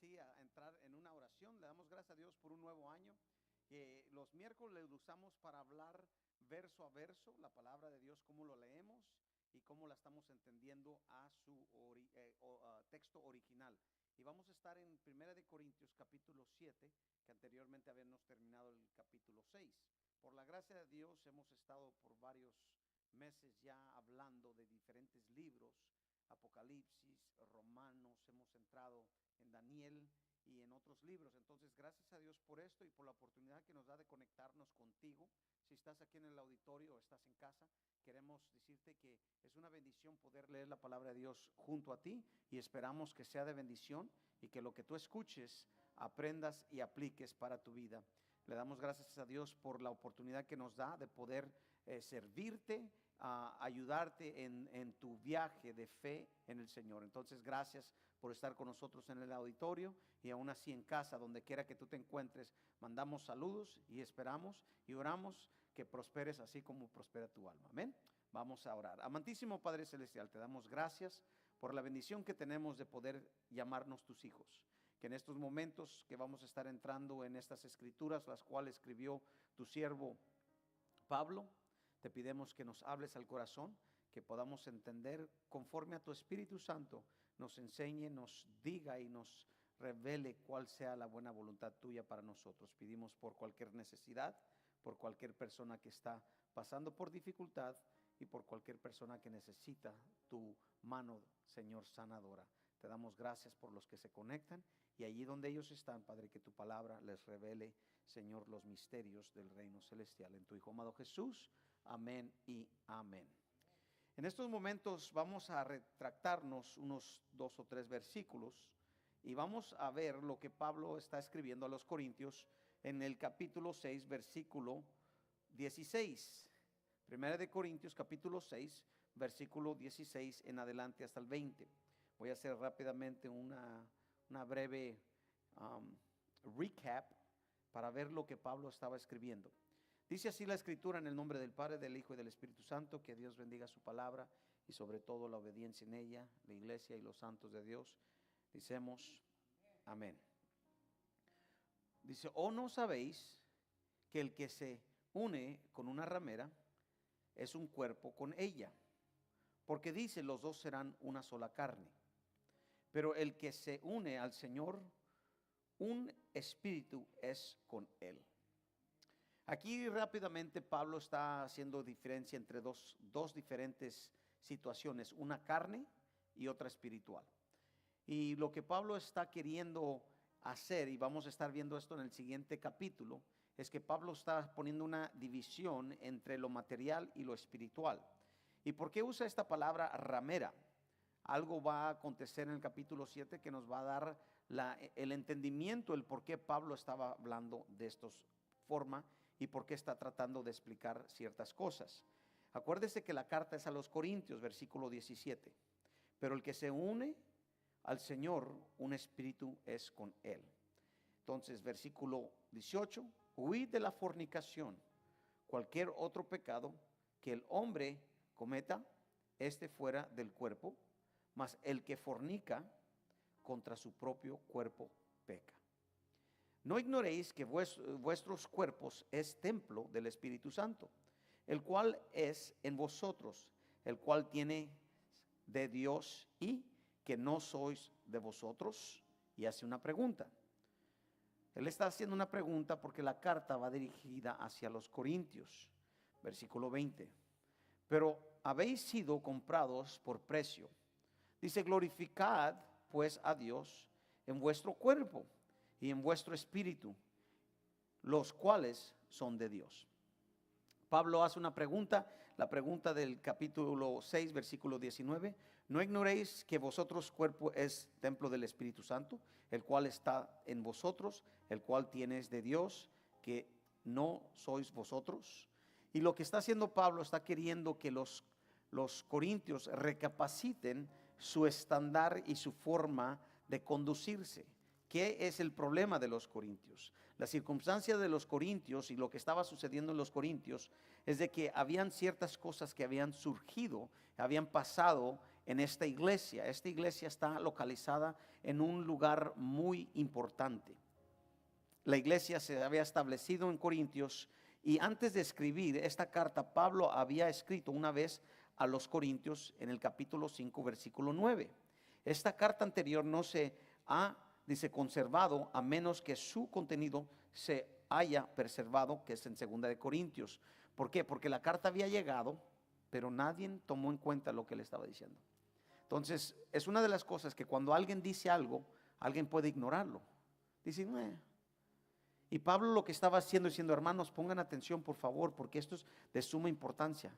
sí a entrar en una oración. Le damos gracias a Dios por un nuevo año. Los miércoles lo usamos para hablar verso a verso la palabra de Dios, cómo lo leemos y cómo la estamos entendiendo a su texto original. Y vamos a estar en Primera de Corintios capítulo 7, que anteriormente habíamos terminado el capítulo 6. Por la gracia de Dios hemos estado por varios meses ya hablando de diferentes libros, Apocalipsis, Romanos, hemos entrado en Daniel y en otros libros. Entonces, gracias a Dios por esto y por la oportunidad que nos da de conectarnos contigo. Si estás aquí en el auditorio o estás en casa, queremos decirte que es una bendición poder leer la palabra de Dios junto a ti, y esperamos que sea de bendición y que lo que tú escuches aprendas y apliques para tu vida. Le damos gracias a Dios por la oportunidad que nos da de poder servirte, ayudarte en tu viaje de fe en el Señor. Entonces, gracias por estar con nosotros en el auditorio y aún así en casa, donde quiera que tú te encuentres. Mandamos saludos y esperamos y oramos que prosperes así como prospera tu alma. Amén. Vamos a orar. Amantísimo Padre Celestial, te damos gracias por la bendición que tenemos de poder llamarnos tus hijos. Que en estos momentos que vamos a estar entrando en estas escrituras, las cuales escribió tu siervo Pablo, te pidemos que nos hables al corazón, que podamos entender conforme a tu Espíritu Santo, nos enseñe, nos diga y nos revele cuál sea la buena voluntad tuya para nosotros. Pedimos por cualquier necesidad, por cualquier persona que está pasando por dificultad y por cualquier persona que necesita tu mano, Señor, sanadora. Te damos gracias por los que se conectan, y allí donde ellos están, Padre, que tu palabra les revele, Señor, los misterios del reino celestial. En tu Hijo amado Jesús, amén y amén. En estos momentos vamos a retractarnos unos 2 o 3 versículos y vamos a ver lo que Pablo está escribiendo a los Corintios en el capítulo 6, versículo 16. Primera de Corintios capítulo 6, versículo 16 en adelante hasta el 20. Voy a hacer rápidamente una breve recap para ver lo que Pablo estaba escribiendo. Dice así la escritura: en el nombre del Padre, del Hijo y del Espíritu Santo. Que Dios bendiga su palabra y sobre todo la obediencia en ella, la iglesia y los santos de Dios. Decimos amén. Dice: ¿o no sabéis que el que se une con una ramera es un cuerpo con ella? Porque dice: los dos serán una sola carne. Pero el que se une al Señor, un espíritu es con él. Aquí rápidamente Pablo está haciendo diferencia entre dos diferentes situaciones, una carne y otra espiritual. Y lo que Pablo está queriendo hacer, y vamos a estar viendo esto en el siguiente capítulo, es que Pablo está poniendo una división entre lo material y lo espiritual. ¿Y por qué usa esta palabra ramera? Algo va a acontecer en el capítulo 7 que nos va a dar el entendimiento, el por qué Pablo estaba hablando de esta forma y por qué está tratando de explicar ciertas cosas. Acuérdese que la carta es a los Corintios, versículo 17. Pero el que se une al Señor, un espíritu es con él. Entonces, versículo 18: huid de la fornicación. Cualquier otro pecado que el hombre cometa, fuera del cuerpo, mas el que fornica contra su propio cuerpo peca. No ignoréis que vuestros cuerpos es templo del Espíritu Santo, el cual es en vosotros, el cual tiene de Dios, y que no sois de vosotros. Y hace una pregunta. Él está haciendo una pregunta porque la carta va dirigida hacia los Corintios. Versículo 20: pero habéis sido comprados por precio. Dice: glorificad pues a Dios en vuestro cuerpo y en vuestro espíritu, los cuales son de Dios. Pablo hace una pregunta, la pregunta del capítulo 6, versículo 19: ¿no ignoréis que vosotros cuerpo es templo del Espíritu Santo, el cual está en vosotros, el cual tienes de Dios, que no sois vosotros? Y lo que está haciendo Pablo, está queriendo que los corintios recapaciten su estándar y su forma de conducirse. ¿Qué es el problema de los corintios? La circunstancia de los corintios y lo que estaba sucediendo en los corintios es de que habían ciertas cosas que habían surgido, habían pasado en esta iglesia. Esta iglesia está localizada en un lugar muy importante. La iglesia se había establecido en Corintios, y antes de escribir esta carta, Pablo había escrito una vez a los Corintios en el capítulo 5, versículo 9. Esta carta anterior no se ha, dice, conservado, a menos que su contenido se haya preservado, que es en 2 de Corintios. ¿Por qué? Porque la carta había llegado, pero nadie tomó en cuenta lo que le estaba diciendo. Entonces, es una de las cosas que cuando alguien dice algo, alguien puede ignorarlo. Dice, Y Pablo lo que estaba haciendo, diciendo, hermanos, pongan atención por favor, porque esto es de suma importancia.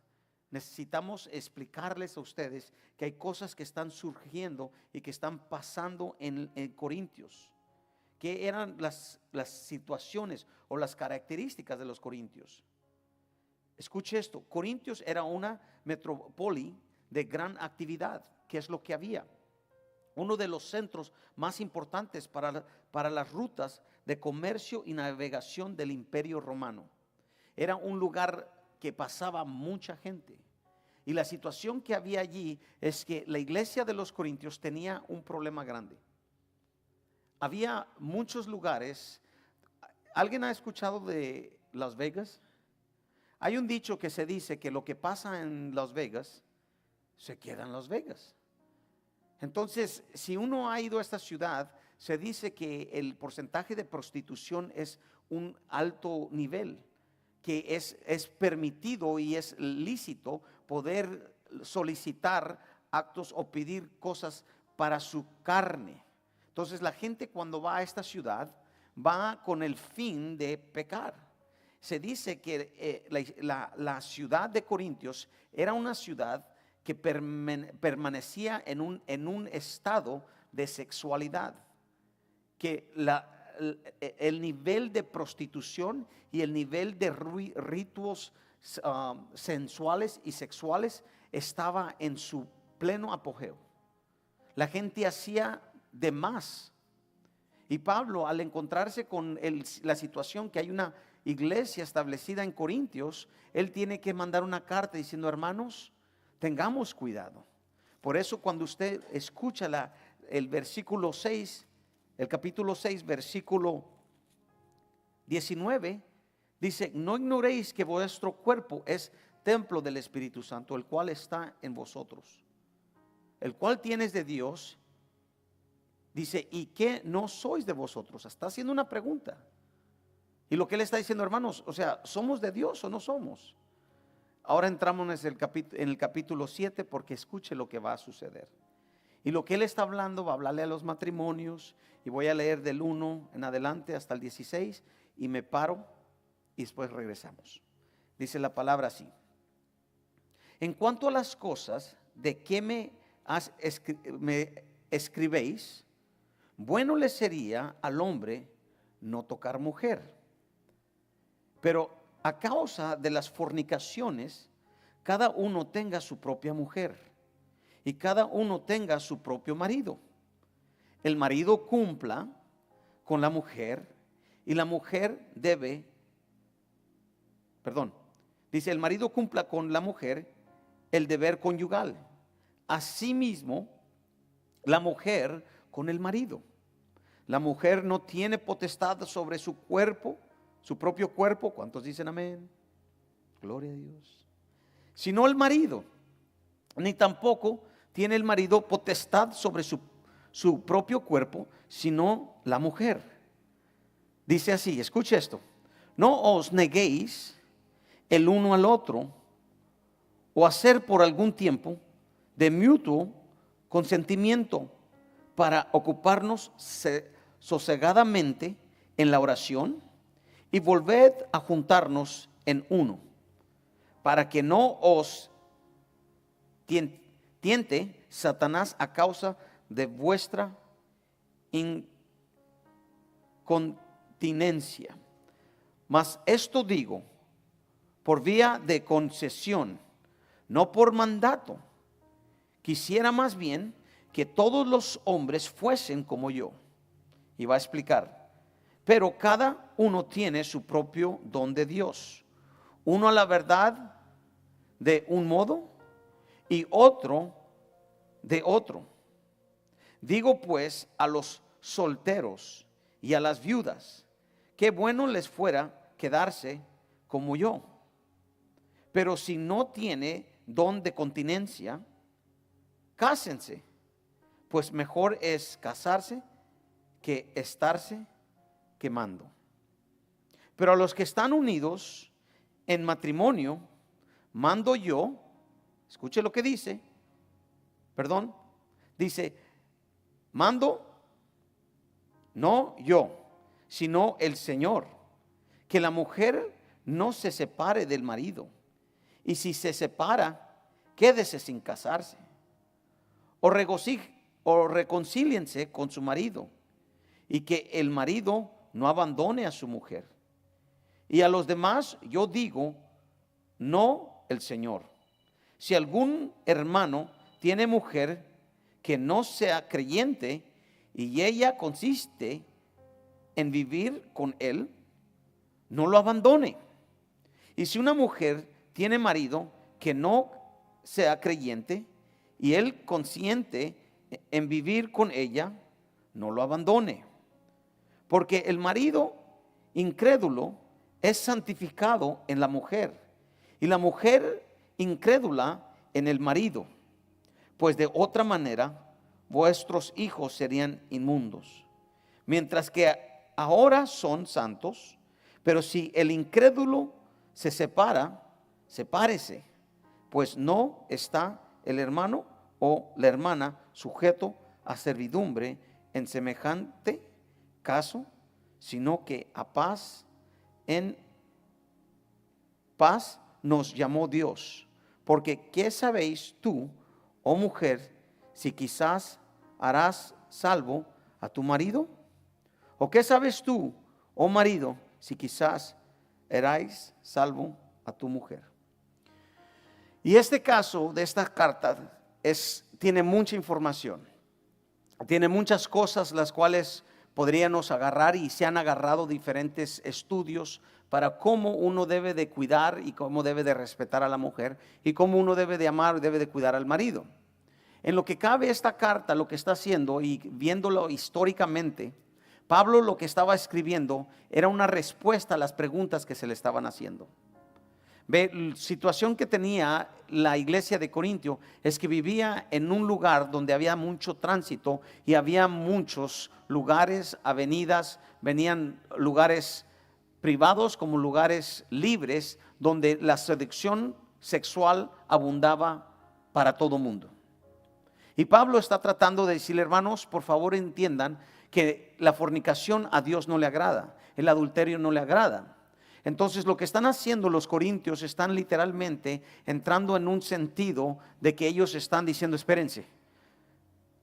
Necesitamos explicarles a ustedes que hay cosas que están surgiendo y que están pasando en Corintios. ¿Qué eran las situaciones o las características de los corintios? Escuche esto, Corintios era una metrópoli de gran actividad. ¿Qué es lo que había? Uno de los centros más importantes para las rutas de comercio y navegación del Imperio Romano. Era un lugar que pasaba mucha gente. Y la situación que había allí es que la iglesia de los Corintios tenía un problema grande. Había muchos lugares. ¿Alguien ha escuchado de Las Vegas? Hay un dicho que se dice que lo que pasa en Las Vegas se queda en Las Vegas. Entonces, si uno ha ido a esta ciudad, se dice que el porcentaje de prostitución es un alto nivel, que es permitido y es lícito poder solicitar actos o pedir cosas para su carne. Entonces, la gente cuando va a esta ciudad va con el fin de pecar. Se dice que la ciudad de Corintios era una ciudad que permanecía en un estado de sexualidad, que el nivel de prostitución y el nivel de ritos sensuales y sexuales estaba en su pleno apogeo. La gente hacía de más. Y Pablo, al encontrarse con la situación que hay una iglesia establecida en Corintios, él tiene que mandar una carta diciendo, hermanos, tengamos cuidado. Por eso cuando usted escucha el versículo 6, el capítulo 6, versículo 19, dice, no ignoréis que vuestro cuerpo es templo del Espíritu Santo, el cual está en vosotros, el cual tienes de Dios. Dice, ¿y qué no sois de vosotros? Está haciendo una pregunta. Y lo que él está diciendo, hermanos, o sea, ¿somos de Dios o no somos? Ahora entramos en el capítulo 7 porque escuche lo que va a suceder. Y lo que él está hablando va a hablarle a los matrimonios. Y voy a leer del 1 en adelante hasta el 16 y me paro y después regresamos. Dice la palabra así. En cuanto a las cosas de que me escribéis, bueno le sería al hombre no tocar mujer. Pero a causa de las fornicaciones, cada uno tenga su propia mujer y cada uno tenga su propio marido. El marido cumpla con la mujer y la mujer dice el marido cumpla con la mujer el deber conyugal. Asimismo, la mujer con el marido. La mujer no tiene potestad sobre su cuerpo, su propio cuerpo. ¿Cuántos dicen amén? Gloria a Dios. Sino el marido, ni tampoco tiene el marido potestad sobre su propio cuerpo, sino la mujer. Dice así, escuche esto. No os neguéis el uno al otro, o hacer por algún tiempo de mutuo consentimiento, para ocuparnos sosegadamente en la oración, y volved a juntarnos en uno, para que no os tiente Satanás a causa de vuestra incontinencia. Mas esto digo por vía de concesión, no por mandato. Quisiera más bien que todos los hombres fuesen como yo. Y va a explicar. Pero cada uno tiene su propio don de Dios. Uno a la verdad de un modo y otro de otro. Digo pues a los solteros y a las viudas, qué bueno les fuera quedarse como yo. Pero si no tiene don de continencia, cásense, pues mejor es casarse que estarse quemando. Pero a los que están unidos en matrimonio, mando yo, escuche lo que dice, dice, mando no yo, sino el Señor, que la mujer no se separe del marido, y si se separa, quédese sin casarse, o reconcíliense con su marido, y que el marido no abandone a su mujer. Y a los demás yo digo, no el Señor. Si algún hermano tiene mujer que no sea creyente y ella consiste en vivir con él, no lo abandone. Y si una mujer tiene marido que no sea creyente y él consiente en vivir con ella, no lo abandone. Porque el marido incrédulo es santificado en la mujer, y la mujer incrédula en el marido, pues de otra manera vuestros hijos serían inmundos, mientras que ahora son santos. Pero si el incrédulo se separa, sepárese, pues no está el hermano o la hermana sujeto a servidumbre en semejante caso, sino que a paz, en paz nos llamó Dios. Porque ¿qué sabéis tú, oh mujer, si quizás harás salvo a tu marido? ¿O qué sabes tú, oh marido, si quizás haráis salvo a tu mujer? Y este caso de esta carta tiene mucha información, tiene muchas cosas las cuales podríamos agarrar, y se han agarrado diferentes estudios para cómo uno debe de cuidar y cómo debe de respetar a la mujer, y cómo uno debe de amar y debe de cuidar al marido. En lo que cabe esta carta, lo que está haciendo y viéndolo históricamente, Pablo lo que estaba escribiendo era una respuesta a las preguntas que se le estaban haciendo. Ve, la situación que tenía la iglesia de Corintio es que vivía en un lugar donde había mucho tránsito y había muchos lugares, avenidas, venían lugares privados como lugares libres, donde la seducción sexual abundaba para todo mundo. Y Pablo está tratando de decirle, hermanos, por favor entiendan que la fornicación a Dios no le agrada, el adulterio no le agrada. Entonces lo que están haciendo los corintios, están literalmente entrando en un sentido de que ellos están diciendo, espérense,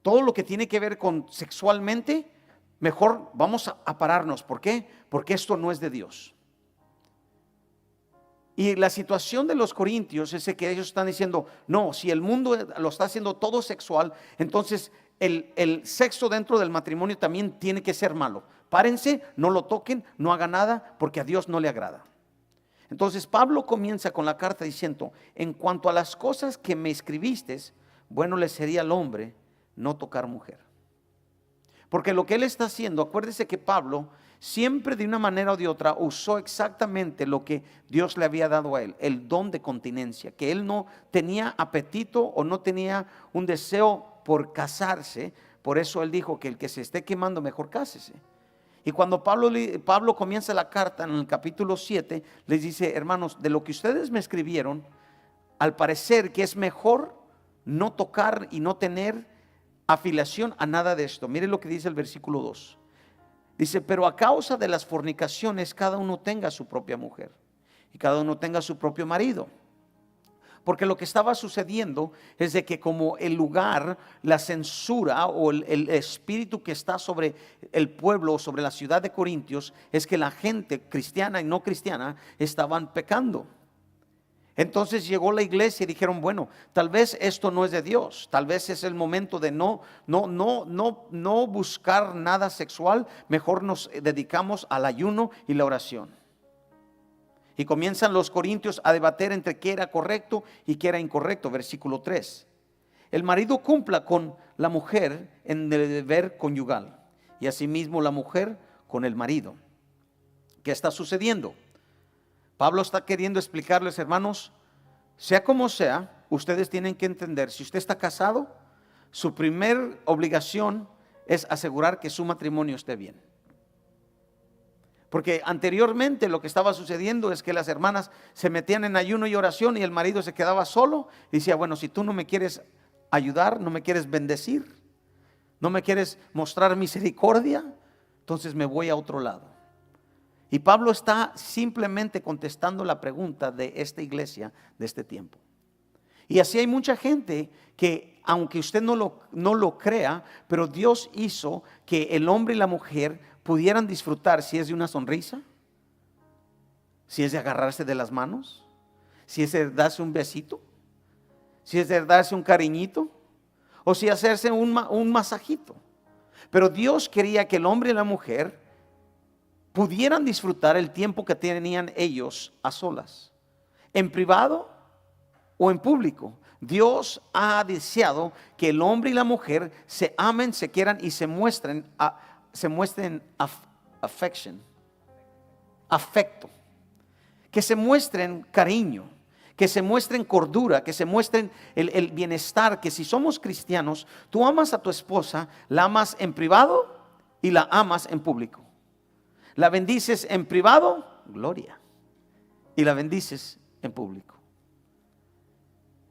todo lo que tiene que ver con sexualmente, mejor vamos a pararnos. ¿Por qué? Porque esto no es de Dios. Y la situación de los corintios es que ellos están diciendo, no, si el mundo lo está haciendo todo sexual, entonces el sexo dentro del matrimonio también tiene que ser malo. Párense, no lo toquen, no hagan nada, porque a Dios no le agrada. Entonces Pablo comienza con la carta diciendo, en cuanto a las cosas que me escribiste, bueno le sería al hombre no tocar mujer. Porque lo que él está haciendo, acuérdese que Pablo siempre de una manera o de otra usó exactamente lo que Dios le había dado a él, el don de continencia, que él no tenía apetito o no tenía un deseo por casarse. Por eso él dijo que el que se esté quemando mejor cásese. Y cuando Pablo comienza la carta en el capítulo 7, les dice, hermanos, de lo que ustedes me escribieron, al parecer que es mejor no tocar y no tener afiliación a nada de esto. Miren lo que dice el versículo 2. Dice, pero a causa de las fornicaciones cada uno tenga su propia mujer y cada uno tenga su propio marido. Porque lo que estaba sucediendo es de que como el lugar, la censura o el espíritu que está sobre el pueblo, sobre la ciudad de Corintios, es que la gente cristiana y no cristiana estaban pecando. Entonces llegó la iglesia y dijeron, bueno, tal vez esto no es de Dios, tal vez es el momento de no buscar nada sexual, mejor nos dedicamos al ayuno y la oración. Y comienzan los corintios a debatir entre qué era correcto y qué era incorrecto. Versículo 3. el marido cumpla con la mujer en el deber conyugal y asimismo la mujer con el marido. ¿Qué está sucediendo? Pablo está queriendo explicarles, hermanos, sea como sea, ustedes tienen que entender, si usted está casado, su primer obligación es asegurar que su matrimonio esté bien. Porque anteriormente lo que estaba sucediendo es que las hermanas se metían en ayuno y oración y el marido se quedaba solo y decía, bueno, si tú no me quieres ayudar, no me quieres bendecir, no me quieres mostrar misericordia, entonces me voy a otro lado. Y Pablo está simplemente contestando la pregunta de esta iglesia de este tiempo. Y así hay mucha gente que, aunque usted no lo crea, pero Dios hizo que el hombre y la mujer pudieran disfrutar, si es de una sonrisa, si es de agarrarse de las manos, si es de darse un besito, si es de darse un cariñito, o si hacerse un masajito. Pero Dios quería que el hombre y la mujer pudieran disfrutar el tiempo que tenían ellos a solas, en privado o en público. Dios ha deseado que el hombre y la mujer se amen, se quieran y se muestren afecto, que se muestren cariño, que se muestren cordura, que se muestren el bienestar. Que si somos cristianos, tú amas a tu esposa, la amas en privado y la amas en público. La bendices en privado, gloria, y la bendices en público.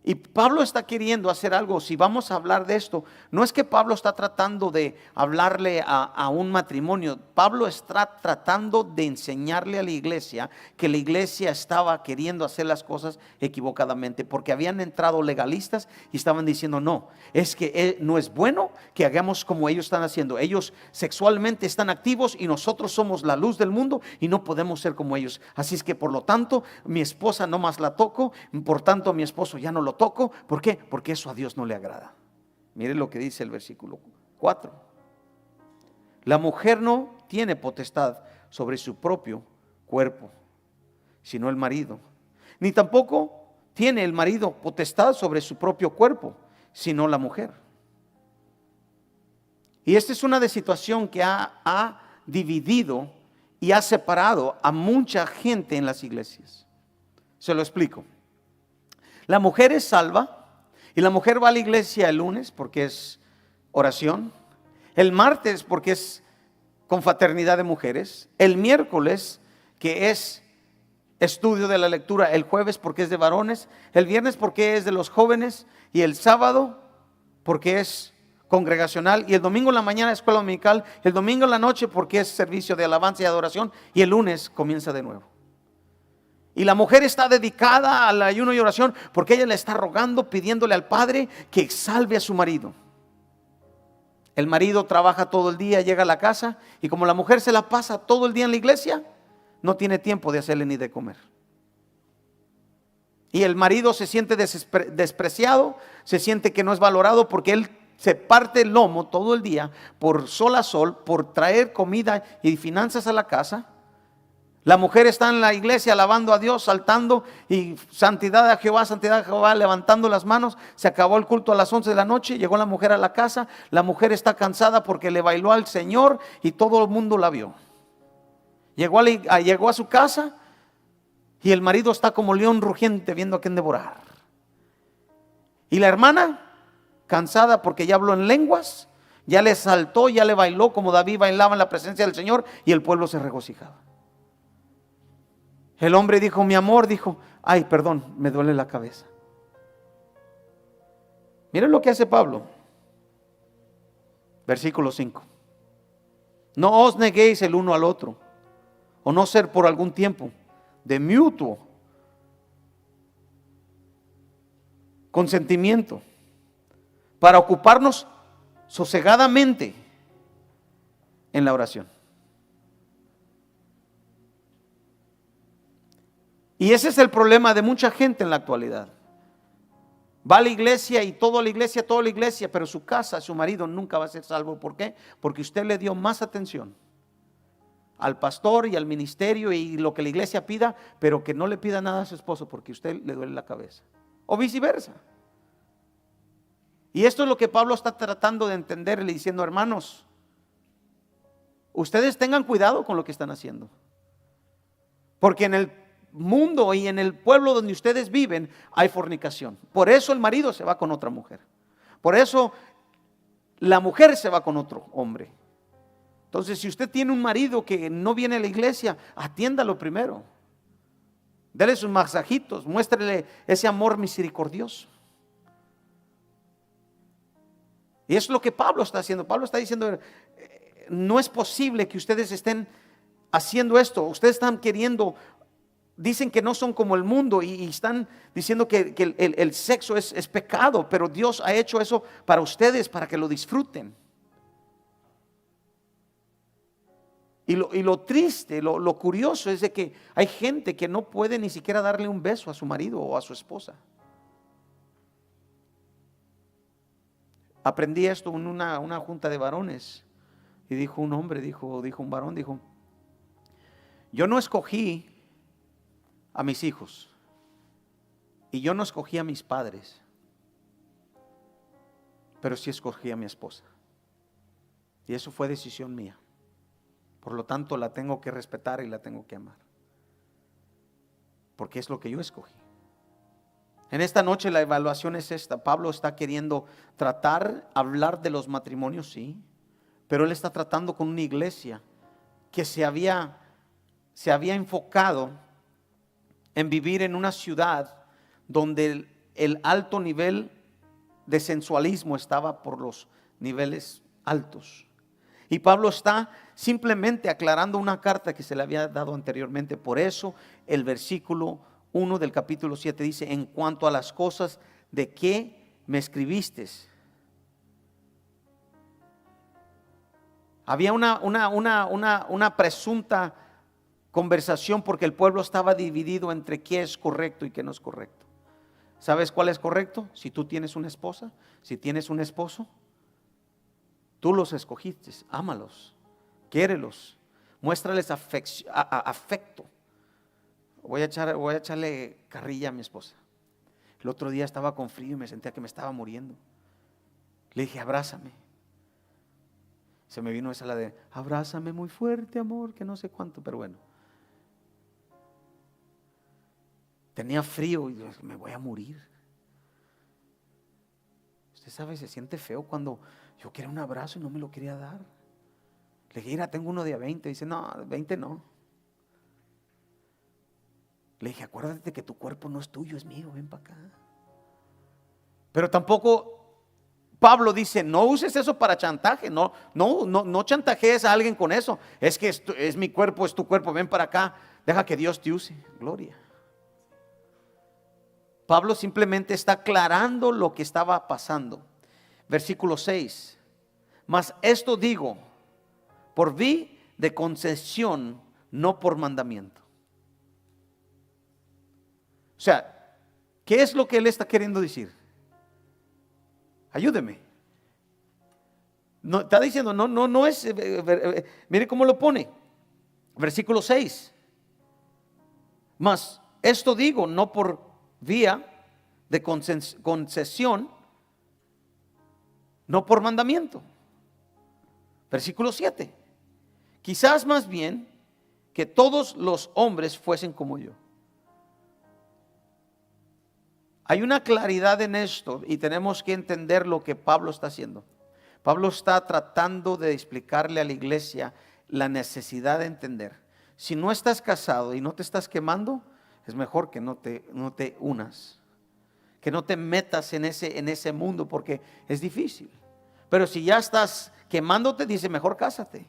Y Pablo está queriendo hacer algo. Si vamos a hablar de esto, no es que Pablo está tratando de hablarle a un matrimonio. Pablo está tratando de enseñarle a la iglesia que la iglesia estaba queriendo hacer las cosas equivocadamente, porque habían entrado legalistas y estaban diciendo, no, es que no es bueno que hagamos como ellos están haciendo. Ellos sexualmente están activos y nosotros somos la luz del mundo y no podemos ser como ellos. Así es que por lo tanto mi esposa no más la toco, por tanto mi esposo ya no lo toco. ¿Por qué? Porque eso a Dios no le agrada. Mire lo que dice el versículo 4. La mujer no tiene potestad sobre su propio cuerpo, sino el marido. Ni tampoco tiene el marido potestad sobre su propio cuerpo, sino la mujer. Y esta es una situación que ha dividido y ha separado a mucha gente en las iglesias. Se lo explico. La mujer es salva y la mujer va a la iglesia el lunes porque es oración, el martes porque es confraternidad de mujeres, el miércoles que es estudio de la lectura, el jueves porque es de varones, el viernes porque es de los jóvenes y el sábado porque es congregacional y el domingo en la mañana escuela dominical, el domingo en la noche porque es servicio de alabanza y adoración y el lunes comienza de nuevo. Y la mujer está dedicada al ayuno y oración porque ella le está rogando, pidiéndole al Padre que salve a su marido. El marido trabaja todo el día, llega a la casa y como la mujer se la pasa todo el día en la iglesia, no tiene tiempo de hacerle ni de comer. Y el marido se siente despreciado, se siente que no es valorado porque él se parte el lomo todo el día por sol a sol, por traer comida y finanzas a la casa. La mujer está en la iglesia alabando a Dios, saltando y santidad a Jehová, levantando las manos. Se acabó el culto a las 11 de la noche, llegó la mujer a la casa. La mujer está cansada porque le bailó al Señor y todo el mundo la vio. Llegó a su casa y el marido está como león rugiente viendo a quién devorar. Y la hermana, cansada porque ya habló en lenguas, ya le saltó, ya le bailó como David bailaba en la presencia del Señor y el pueblo se regocijaba. El hombre dijo, mi amor, dijo, ay, perdón, me duele la cabeza. Miren lo que hace Pablo. Versículo 5. No os neguéis el uno al otro, o no ser por algún tiempo de mutuo consentimiento, para ocuparnos sosegadamente en la oración. Y ese es el problema de mucha gente en la actualidad. Va a la iglesia y toda la iglesia, pero su casa, su marido nunca va a ser salvo. ¿Por qué? Porque usted le dio más atención al pastor y al ministerio y lo que la iglesia pida, pero que no le pida nada a su esposo porque usted le duele la cabeza. O viceversa. Y esto es lo que Pablo está tratando de entenderle, diciendo: hermanos, ustedes tengan cuidado con lo que están haciendo, porque en el mundo y en el pueblo donde ustedes viven hay fornicación. Por eso el marido se va con otra mujer, por eso la mujer se va con otro hombre. Entonces, si usted tiene un marido que no viene a la iglesia, atiéndalo primero, dele sus masajitos, muéstrele ese amor misericordioso. Y eso es lo que Pablo está haciendo. Pablo está diciendo: no es posible que ustedes estén haciendo esto. Ustedes están queriendo, dicen que no son como el mundo y están diciendo que el sexo es pecado, pero Dios ha hecho eso para ustedes, para que lo disfruten. Y lo triste, lo curioso es de que hay gente que no puede ni siquiera darle un beso a su marido o a su esposa. Aprendí esto en una junta de varones, y dijo un hombre, dijo un varón, dijo: yo no escogí a mis hijos y yo no escogí a mis padres, pero sí escogí a mi esposa, y eso fue decisión mía. Por lo tanto, la tengo que respetar y la tengo que amar, porque es lo que yo escogí. En esta noche la evaluación es esta. Pablo está queriendo hablar de los matrimonios, sí, pero él está tratando con una iglesia que se había enfocado en vivir en una ciudad donde el alto nivel de sensualismo estaba por los niveles altos. Y Pablo está simplemente aclarando una carta que se le había dado anteriormente. Por eso el versículo 1 del capítulo 7 dice: en cuanto a las cosas de que me escribiste. Había una presunta conversación, porque el pueblo estaba dividido entre qué es correcto y qué no es correcto. ¿Sabes cuál es correcto? Si tú tienes una esposa, si tienes un esposo, tú los escogiste, ámalos, quiérelos, muéstrales afecto. Voy a echarle carrilla a mi esposa. El otro día estaba con frío y me sentía que me estaba muriendo. Le dije: abrázame. Se me vino esa la de: abrázame muy fuerte, amor, que no sé cuánto, pero bueno. Tenía frío y dije: me voy a morir. Usted sabe, se siente feo cuando yo quería un abrazo y no me lo quería dar. Le dije: mira, tengo uno de a 20. Dice: no, 20 no. Le dije: acuérdate que tu cuerpo no es tuyo, es mío, ven para acá. Pero tampoco Pablo dice: no uses eso para chantaje, no chantajees a alguien con eso. Es que es mi cuerpo, es tu cuerpo, ven para acá, deja que Dios te use. Gloria. Pablo simplemente está aclarando lo que estaba pasando. Versículo 6: mas esto digo por vi de concesión, no por mandamiento. O sea, ¿qué es lo que él está queriendo decir? Ayúdeme. No, está diciendo, no es, mire cómo lo pone. Versículo 6. Mas esto digo no por vía de concesión, no por mandamiento. Versículo 7. Quizás más bien que todos los hombres fuesen como yo. Hay una claridad en esto y tenemos que entender lo que Pablo está haciendo. Pablo está tratando de explicarle a la iglesia la necesidad de entender. Si no estás casado y no te estás quemando, es mejor que no te unas, que no te metas en ese mundo, porque es difícil. Pero si ya estás quemándote, dice: mejor cásate.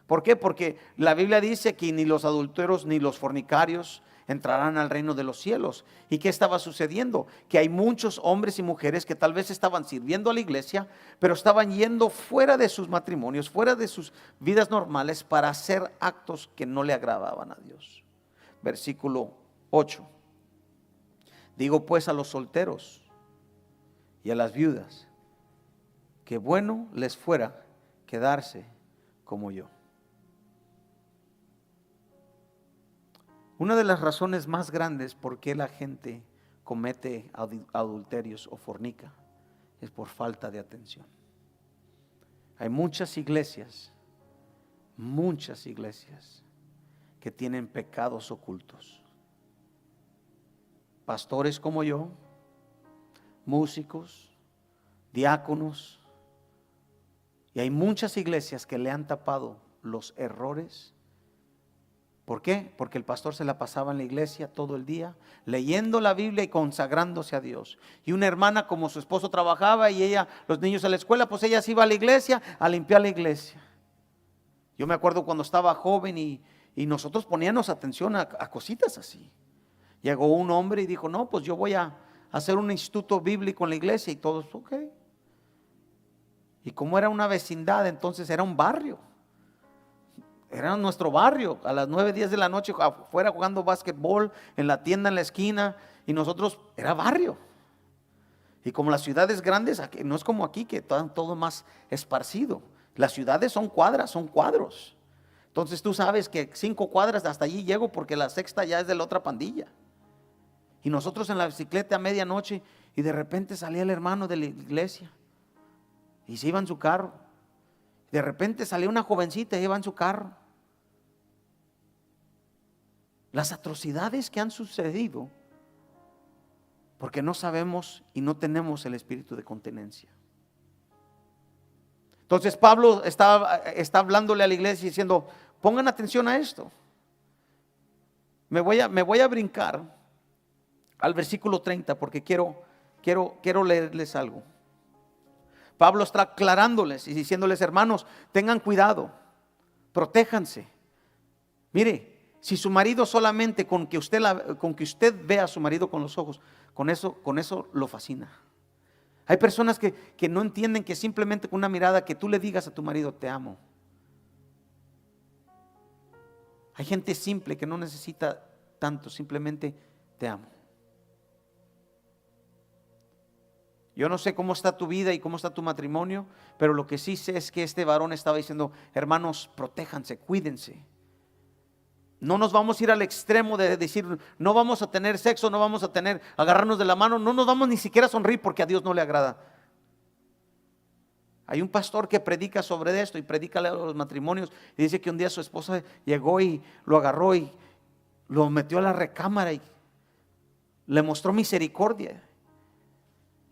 ¿Por qué? Porque la Biblia dice que ni los adúlteros ni los fornicarios entrarán al reino de los cielos. ¿Y qué estaba sucediendo? Que hay muchos hombres y mujeres que tal vez estaban sirviendo a la iglesia, pero estaban yendo fuera de sus matrimonios, fuera de sus vidas normales, para hacer actos que no le agradaban a Dios. Versículo 8. Digo pues a los solteros y a las viudas, que bueno les fuera quedarse como yo. Una de las razones más grandes por qué la gente comete adulterios o fornica es por falta de atención. Hay muchas iglesias que tienen pecados ocultos. Pastores como yo, músicos, diáconos, y hay muchas iglesias que le han tapado los errores. ¿Por qué? Porque el pastor se la pasaba en la iglesia todo el día, leyendo la Biblia y consagrándose a Dios. Y una hermana, como su esposo trabajaba y ella, los niños a la escuela, pues ella se iba a la iglesia a limpiar la iglesia. Yo me acuerdo cuando estaba joven y nosotros poníamos atención a cositas así. Llegó un hombre y dijo, no, pues yo voy a hacer un instituto bíblico en la iglesia, y todos, ok. Y como era una vecindad, entonces era un barrio. Era nuestro barrio, a las 9, 10 de la noche afuera jugando básquetbol, en la tienda en la esquina, y nosotros, era barrio. Y como las ciudades grandes, no es como aquí que están todo más esparcido. Las ciudades son cuadras, son cuadros. Entonces tú sabes que 5 cuadras hasta allí llego, porque la sexta ya es de la otra pandilla. Y nosotros en la bicicleta a medianoche, y de repente salía el hermano de la iglesia y se iba en su carro. De repente salía una jovencita y iba en su carro. Las atrocidades que han sucedido porque no sabemos y no tenemos el espíritu de continencia. Entonces Pablo está hablándole a la iglesia diciendo, pongan atención a esto. Me voy a brincar al versículo 30 porque quiero leerles algo. Pablo está aclarándoles y diciéndoles, hermanos, tengan cuidado, protéjanse. Mire, si su marido solamente con que usted vea a su marido con los ojos, con eso lo fascina. Hay personas que no entienden que simplemente con una mirada, que tú le digas a tu marido, te amo. Hay gente simple que no necesita tanto, simplemente te amo. Yo no sé cómo está tu vida y cómo está tu matrimonio, pero lo que sí sé es que este varón estaba diciendo, hermanos, protéjanse, cuídense. No nos vamos a ir al extremo de decir, no vamos a tener sexo, no vamos a agarrarnos de la mano, no nos vamos ni siquiera a sonreír porque a Dios no le agrada. Hay un pastor que predica sobre esto y predica a los matrimonios, y dice que un día su esposa llegó y lo agarró y lo metió a la recámara y le mostró misericordia.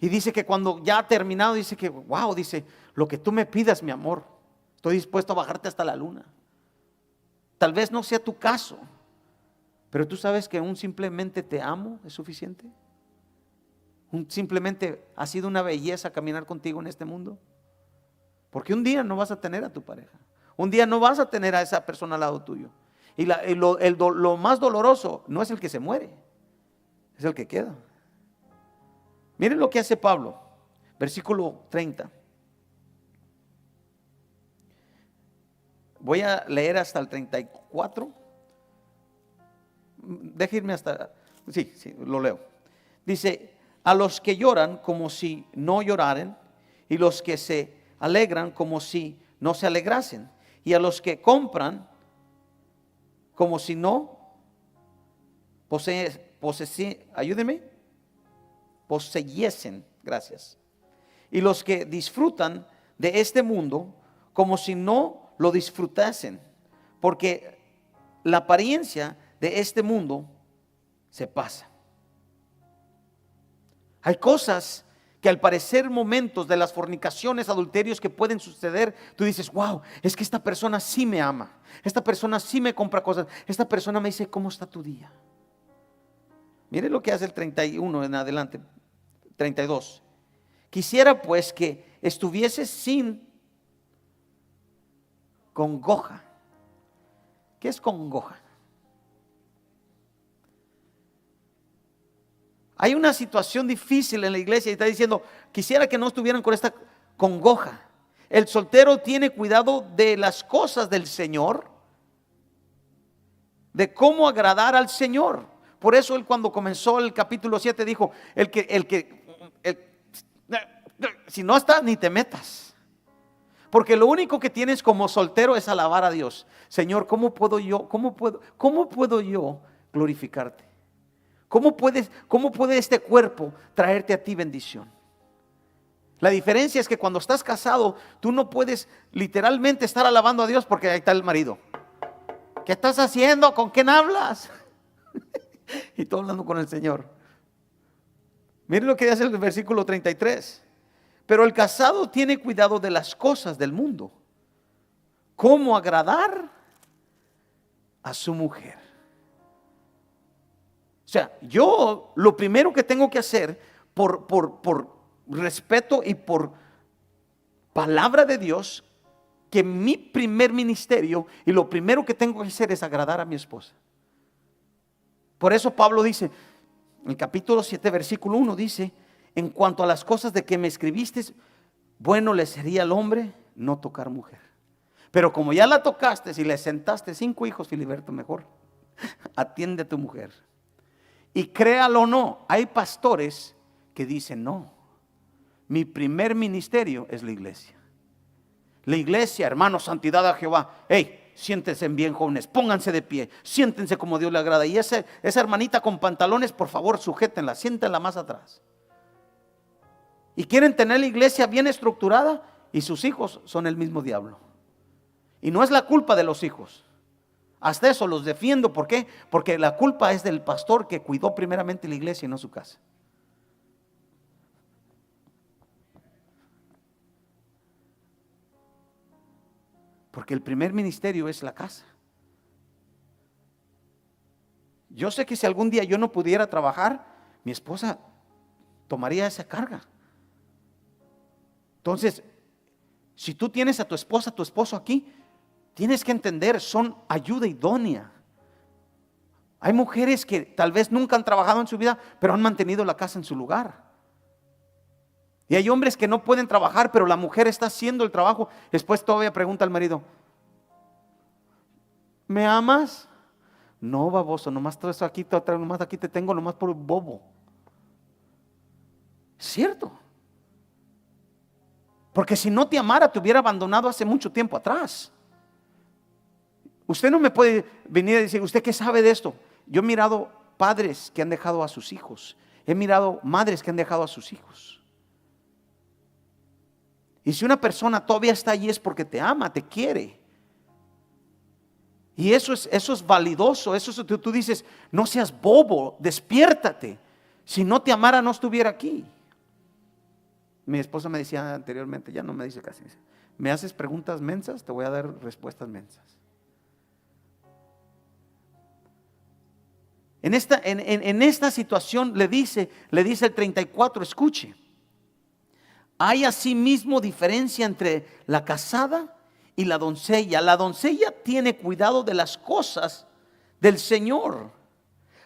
Y dice que cuando ya ha terminado, dice que wow, dice, lo que tú me pidas, mi amor, estoy dispuesto a bajarte hasta la luna. Tal vez no sea tu caso, pero tú sabes que un simplemente te amo es suficiente. Simplemente ha sido una belleza caminar contigo en este mundo. Porque un día no vas a tener a tu pareja, un día no vas a tener a esa persona al lado tuyo. Y lo más doloroso no es el que se muere, es el que queda. Miren lo que hace Pablo, versículo 30. Voy a leer hasta el 34. Déjenme hasta, sí, lo leo. Dice, a los que lloran como si no lloraran, y los que se alegran como si no se alegrasen, y a los que compran como si no poseyesen, gracias. Y los que disfrutan de este mundo como si no lo disfrutasen, porque la apariencia de este mundo se pasa. Hay cosas que al parecer momentos de las fornicaciones, adulterios que pueden suceder, tú dices, wow, es que esta persona sí me ama, esta persona sí me compra cosas, esta persona me dice, ¿cómo está tu día? Mire lo que hace el 31 en adelante, 32. Quisiera pues que estuviese sin congoja. ¿Qué es congoja? Hay una situación difícil en la iglesia y está diciendo, quisiera que no estuvieran con esta congoja. El soltero tiene cuidado de las cosas del Señor, de cómo agradar al Señor. Por eso él, cuando comenzó el capítulo 7, dijo, si no estás, ni te metas. Porque lo único que tienes como soltero es alabar a Dios. Señor, ¿cómo puedo yo glorificarte? ¿Cómo puede este cuerpo traerte a ti bendición? La diferencia es que cuando estás casado, tú no puedes literalmente estar alabando a Dios porque ahí está el marido. ¿Qué estás haciendo? ¿Con quién hablas? Y todo hablando con el Señor. Miren lo que dice el versículo 33. Pero el casado tiene cuidado de las cosas del mundo. ¿Cómo agradar a su mujer? O sea, yo lo primero que tengo que hacer por respeto y por palabra de Dios, que mi primer ministerio y lo primero que tengo que hacer es agradar a mi esposa. Por eso Pablo dice, en el capítulo 7, versículo 1, dice: en cuanto a las cosas de que me escribiste, bueno le sería al hombre no tocar mujer. Pero como ya la tocaste y le sentaste 5 hijos, Filiberto, mejor atiende a tu mujer. Y créalo o no, hay pastores que dicen: no, mi primer ministerio es la iglesia. La iglesia, hermanos, santidad a Jehová. Hey, siéntense bien, jóvenes, pónganse de pie, siéntense como Dios le agrada. Y esa hermanita con pantalones, por favor, sujétenla, siéntenla más atrás. Y quieren tener la iglesia bien estructurada, y sus hijos son el mismo diablo. Y no es la culpa de los hijos. Hasta eso los defiendo. ¿Por qué? Porque la culpa es del pastor que cuidó primeramente la iglesia y no su casa. Porque el primer ministerio es la casa. Yo sé que si algún día yo no pudiera trabajar, mi esposa tomaría esa carga. Entonces, si tú tienes a tu esposa, a tu esposo aquí, tienes que entender, son ayuda idónea. Hay mujeres que tal vez nunca han trabajado en su vida, pero han mantenido la casa en su lugar. Y hay hombres que no pueden trabajar, pero la mujer está haciendo el trabajo. Después todavía pregunta al marido: ¿me amas? No, baboso, nomás todo eso aquí, nomás aquí te tengo, nomás por bobo. ¿Cierto? Porque si no te amara, te hubiera abandonado hace mucho tiempo atrás. Usted no me puede venir a decir: ¿usted qué sabe de esto? Yo he mirado padres que han dejado a sus hijos. He mirado madres que han dejado a sus hijos. Y si una persona todavía está allí es porque te ama, te quiere. Y eso es validoso. Eso es, tú dices: no seas bobo, despiértate. Si no te amara, no estuviera aquí. Mi esposa me decía anteriormente, ya no me dice casi: me haces preguntas mensas, te voy a dar respuestas mensas. En esta situación le dice el 34, escuche: hay asimismo diferencia entre la casada y la doncella. La doncella tiene cuidado de las cosas del Señor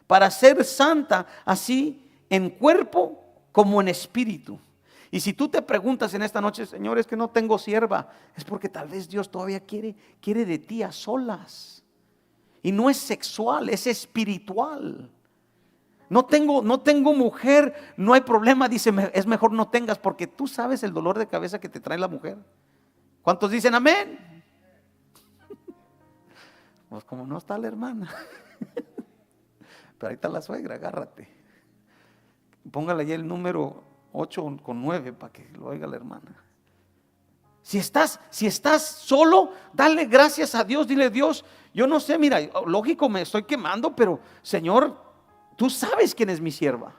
para ser santa, así en cuerpo como en espíritu. Y si tú te preguntas en esta noche: Señor, es que no tengo sierva, es porque tal vez Dios todavía quiere de ti a solas. Y no es sexual, es espiritual. No tengo mujer, no hay problema. Dice: es mejor no tengas, porque tú sabes el dolor de cabeza que te trae la mujer. ¿Cuántos dicen amén? Pues como no está la hermana. Pero ahí está la suegra, agárrate. Póngale ahí el número 8 con 9 para que lo oiga la hermana. Si estás solo, dale gracias a Dios. Dile: Dios, yo no sé, mira, lógico, me estoy quemando, pero Señor, tú sabes quién es mi sierva.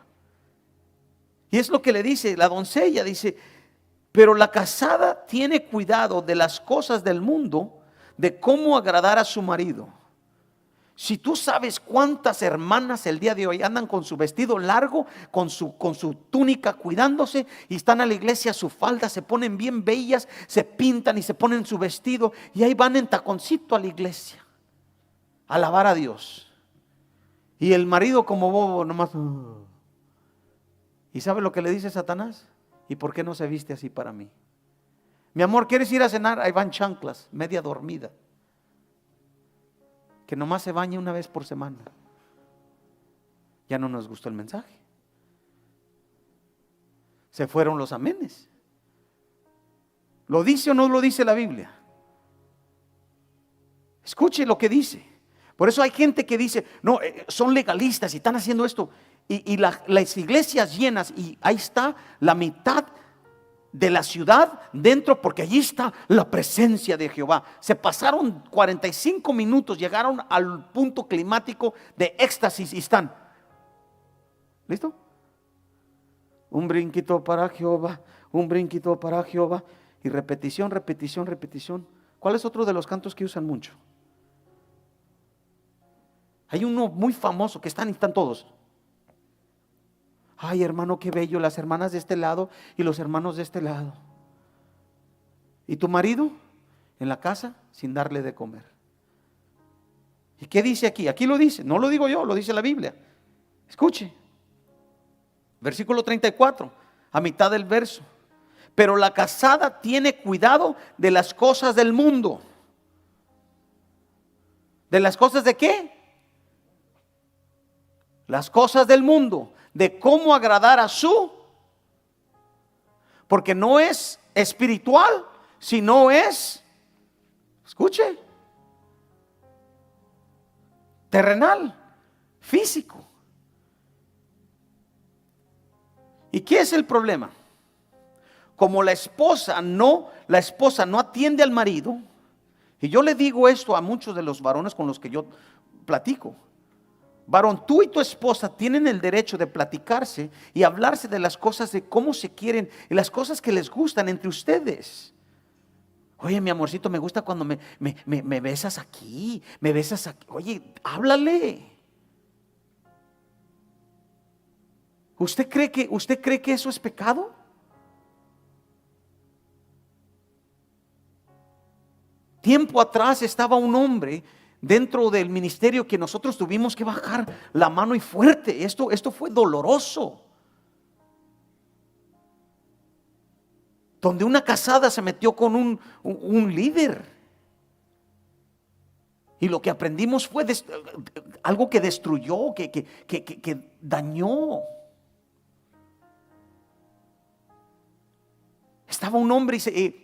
Y es lo que le dice la doncella. Dice: pero la casada tiene cuidado de las cosas del mundo, de cómo agradar a su marido. Si tú sabes cuántas hermanas el día de hoy andan con su vestido largo, con su túnica cuidándose, y están a la iglesia, su falda, se ponen bien bellas, se pintan y se ponen su vestido, y ahí van en taconcito a la iglesia a alabar a Dios. Y el marido como bobo nomás. ¿Y sabe lo que le dice Satanás? ¿Y por qué no se viste así para mí? Mi amor, ¿quieres ir a cenar? Ahí van chanclas, media dormida. Que nomás se bañe una vez por semana. Ya no nos gustó el mensaje. Se fueron los amenes. ¿Lo dice o no lo dice la Biblia? Escuche lo que dice. Por eso hay gente que dice: no, son legalistas y están haciendo esto. Y las iglesias llenas, y ahí está la mitad de la ciudad dentro, porque allí está la presencia de Jehová. Se pasaron 45 minutos, llegaron al punto climático de éxtasis y están. ¿Listo? Un brinquito para Jehová, un brinquito para Jehová. Y repetición, repetición, repetición. ¿Cuál es otro de los cantos que usan mucho? Hay uno muy famoso que están todos. Ay, hermano, qué bello, las hermanas de este lado y los hermanos de este lado. ¿Y tu marido? En la casa sin darle de comer. ¿Y qué dice aquí? Aquí lo dice, no lo digo yo, lo dice la Biblia. Escuche. Versículo 34, a mitad del verso. Pero la casada tiene cuidado de las cosas del mundo. ¿De las cosas de qué? Las cosas del mundo. De cómo agradar a su. Porque no es espiritual, sino es, escuche, terrenal, físico. ¿Y qué es el problema? Como la esposa no atiende al marido, y yo le digo esto a muchos de los varones con los que yo platico. Varón, tú y tu esposa tienen el derecho de platicarse y hablarse de las cosas, de cómo se quieren y las cosas que les gustan entre ustedes. Oye, mi amorcito, me gusta cuando me besas aquí, me besas aquí. Oye, háblale. ¿Usted cree que eso es pecado? Tiempo atrás estaba un hombre dentro del ministerio que nosotros tuvimos que bajar la mano y fuerte. Esto fue doloroso. Donde una casada se metió con un líder. Y lo que aprendimos fue algo que destruyó, que dañó. Estaba un hombre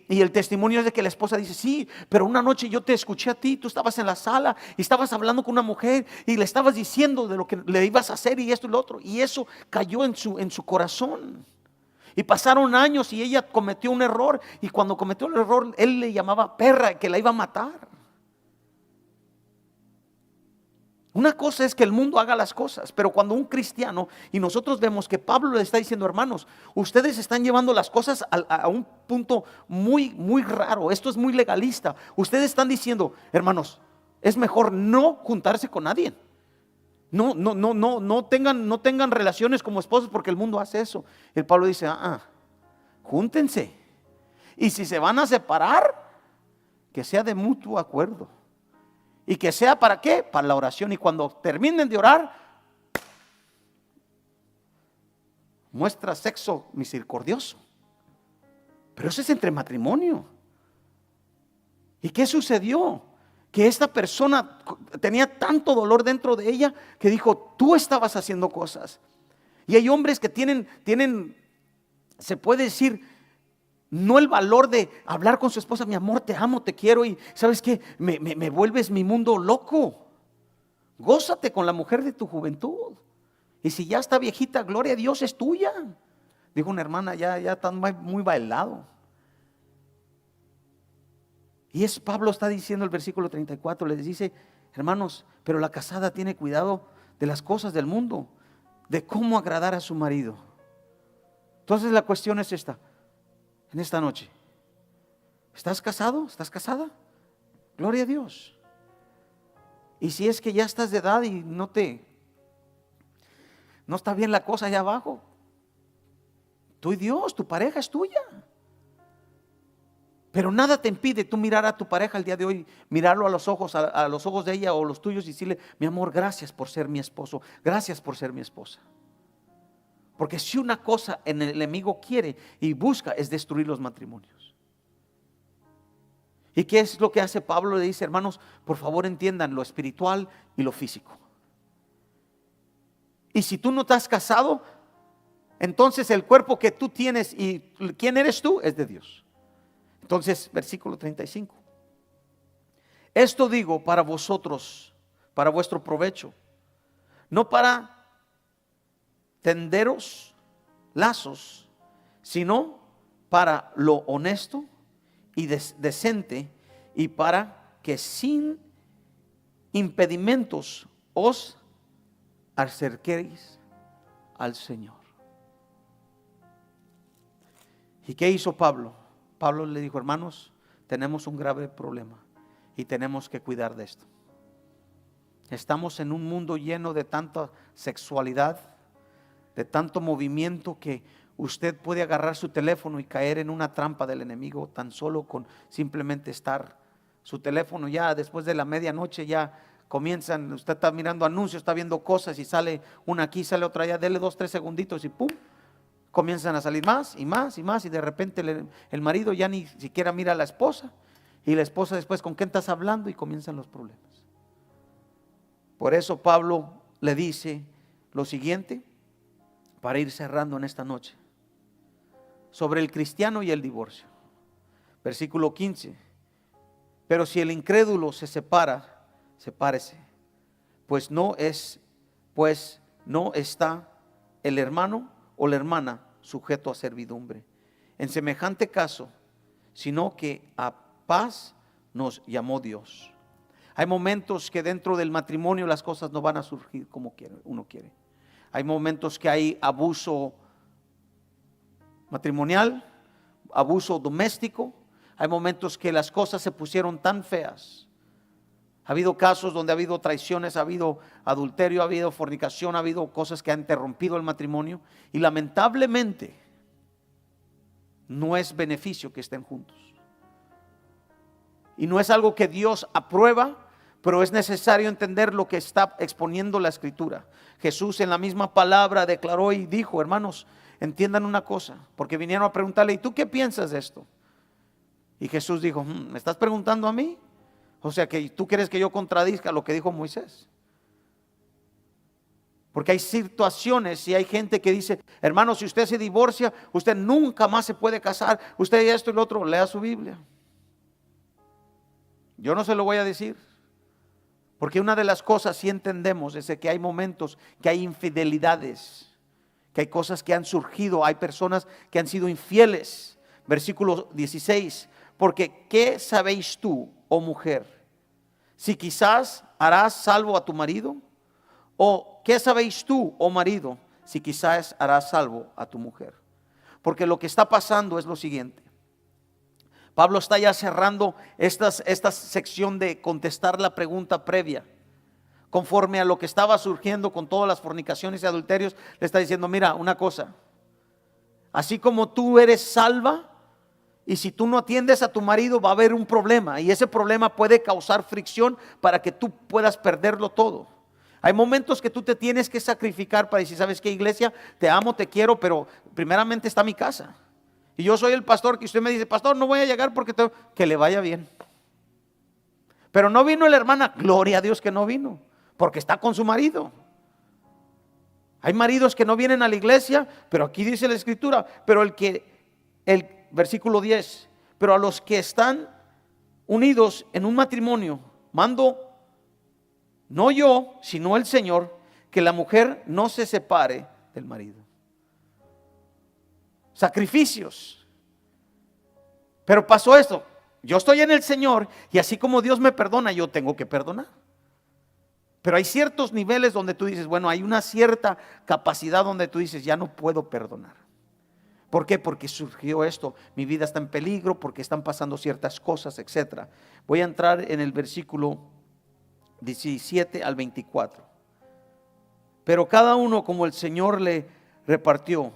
y el testimonio es de que la esposa dice: sí, pero una noche yo te escuché a ti, tú estabas en la sala y estabas hablando con una mujer y le estabas diciendo de lo que le ibas a hacer y esto y lo otro, y eso cayó en su corazón. Y pasaron años y ella cometió un error, y cuando cometió el error él le llamaba perra, que la iba a matar. Una cosa es que el mundo haga las cosas, pero cuando un cristiano, y nosotros vemos que Pablo le está diciendo: hermanos, ustedes están llevando las cosas a un punto muy, muy raro. Esto es muy legalista. Ustedes están diciendo: hermanos, es mejor no juntarse con nadie. No tengan relaciones como esposos, porque el mundo hace eso. El Pablo dice: júntense. Y si se van a separar, que sea de mutuo acuerdo. Y que sea ¿para qué? Para la oración. Y cuando terminen de orar, muestra sexo misericordioso. Pero eso es entre matrimonio. ¿Y qué sucedió? Que esta persona tenía tanto dolor dentro de ella que dijo: tú estabas haciendo cosas. Y hay hombres que tienen, se puede decir, no el valor de hablar con su esposa: mi amor, te amo, te quiero, y ¿sabes qué? Me vuelves mi mundo loco. Gózate con la mujer de tu juventud. Y si ya está viejita, gloria a Dios, es tuya. Dijo una hermana: ya está muy bailado. Y Pablo está diciendo el versículo 34, les dice: hermanos, pero la casada tiene cuidado de las cosas del mundo, de cómo agradar a su marido. Entonces la cuestión es esta. En esta noche, ¿estás casado? ¿Estás casada? Gloria a Dios. Y si es que ya estás de edad y no está bien la cosa allá abajo, tú y Dios, tu pareja es tuya. Pero nada te impide tú mirar a tu pareja el día de hoy, mirarlo a los ojos de ella o los tuyos, y decirle: mi amor, gracias por ser mi esposo, gracias por ser mi esposa. Porque si una cosa el enemigo quiere y busca es destruir los matrimonios. ¿Y qué es lo que hace Pablo? Le dice: hermanos, por favor entiendan lo espiritual y lo físico. Y si tú no te has casado, entonces el cuerpo que tú tienes y quién eres tú es de Dios. Entonces, versículo 35. Esto digo para vosotros, para vuestro provecho, no para tenderos lazos, sino para lo honesto y decente, y para que sin impedimentos os acerquéis al Señor. ¿Y qué hizo Pablo? Pablo le dijo: hermanos, tenemos un grave problema y tenemos que cuidar de esto. Estamos en un mundo lleno de tanta sexualidad, de tanto movimiento, que usted puede agarrar su teléfono y caer en una trampa del enemigo tan solo con simplemente estar. Su teléfono ya después de la medianoche ya comienzan, usted está mirando anuncios, está viendo cosas y sale una aquí, sale otra allá, dele 2, 3 segunditos y pum, comienzan a salir más y más y más, y de repente el marido ya ni siquiera mira a la esposa, y la esposa después: ¿con quién estás hablando? Y comienzan los problemas. Por eso Pablo le dice lo siguiente, para ir cerrando en esta noche, sobre el cristiano y el divorcio. Versículo 15: pero si el incrédulo se separa, sepárese, pues no está el hermano o la hermana sujeto a servidumbre en semejante caso, sino que a paz nos llamó Dios. Hay momentos que dentro del matrimonio las cosas no van a surgir como uno quiere. Hay momentos que hay abuso matrimonial, abuso doméstico. Hay momentos que las cosas se pusieron tan feas. Ha habido casos donde ha habido traiciones, ha habido adulterio, ha habido fornicación, ha habido cosas que han interrumpido el matrimonio, y lamentablemente no es beneficio que estén juntos. Y no es algo que Dios aprueba, pero es necesario entender lo que está exponiendo la Escritura. Jesús en la misma palabra declaró y dijo: hermanos, entiendan una cosa, porque vinieron a preguntarle: ¿y tú qué piensas de esto? Y Jesús dijo: ¿me estás preguntando a mí? O sea que tú quieres que yo contradizca lo que dijo Moisés. Porque hay situaciones y hay gente que dice: hermano, si usted se divorcia, usted nunca más se puede casar, usted y esto y lo otro. Lea su Biblia. Yo no se lo voy a decir, porque una de las cosas sí entendemos es que hay momentos que hay infidelidades, que hay cosas que han surgido, hay personas que han sido infieles. Versículo 16: porque ¿qué sabéis tú, oh mujer, si quizás harás salvo a tu marido? ¿O qué sabéis tú, oh marido, si quizás harás salvo a tu mujer? Porque lo que está pasando es lo siguiente. Pablo está ya cerrando esta sección de contestar la pregunta previa. Conforme a lo que estaba surgiendo con todas las fornicaciones y adulterios, le está diciendo: mira, una cosa, así como tú eres salva, y si tú no atiendes a tu marido, va a haber un problema, y ese problema puede causar fricción para que tú puedas perderlo todo. Hay momentos que tú te tienes que sacrificar para decir: ¿sabes qué, iglesia? Te amo, te quiero, pero primeramente está mi casa. Y yo soy el pastor, que usted me dice: pastor, no voy a llegar porque que le vaya bien. Pero no vino la hermana, gloria a Dios que no vino, porque está con su marido. Hay maridos que no vienen a la iglesia, pero aquí dice la Escritura, pero el versículo 10, pero a los que están unidos en un matrimonio, mando, no yo, sino el Señor, que la mujer no se separe del marido. Sacrificios. Pero pasó esto: yo estoy en el Señor, y así como Dios me perdona, yo tengo que perdonar. Pero hay ciertos niveles donde tú dices: bueno, hay una cierta capacidad donde tú dices: ya no puedo perdonar. ¿Por qué? Porque surgió esto, mi vida está en peligro, porque están pasando ciertas cosas, etc. Voy a entrar en el versículo 17 al 24. Pero cada uno como el Señor le repartió,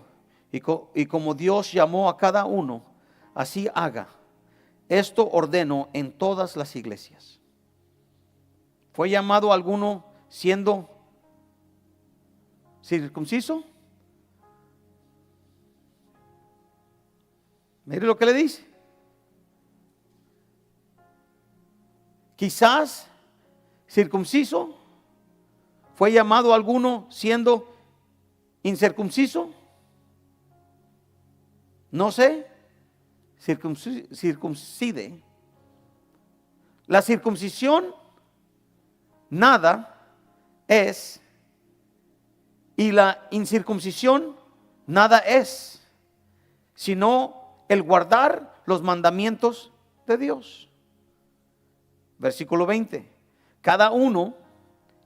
y como Dios llamó a cada uno, así haga. Esto ordeno en todas las iglesias. ¿Fue llamado alguno siendo circunciso? Mire lo que le dice. Quizás circunciso. ¿Fue llamado alguno siendo incircunciso? No sé. Circuncide. La circuncisión nada es, y la incircuncisión nada es, sino el guardar los mandamientos de Dios. Versículo 20. Cada uno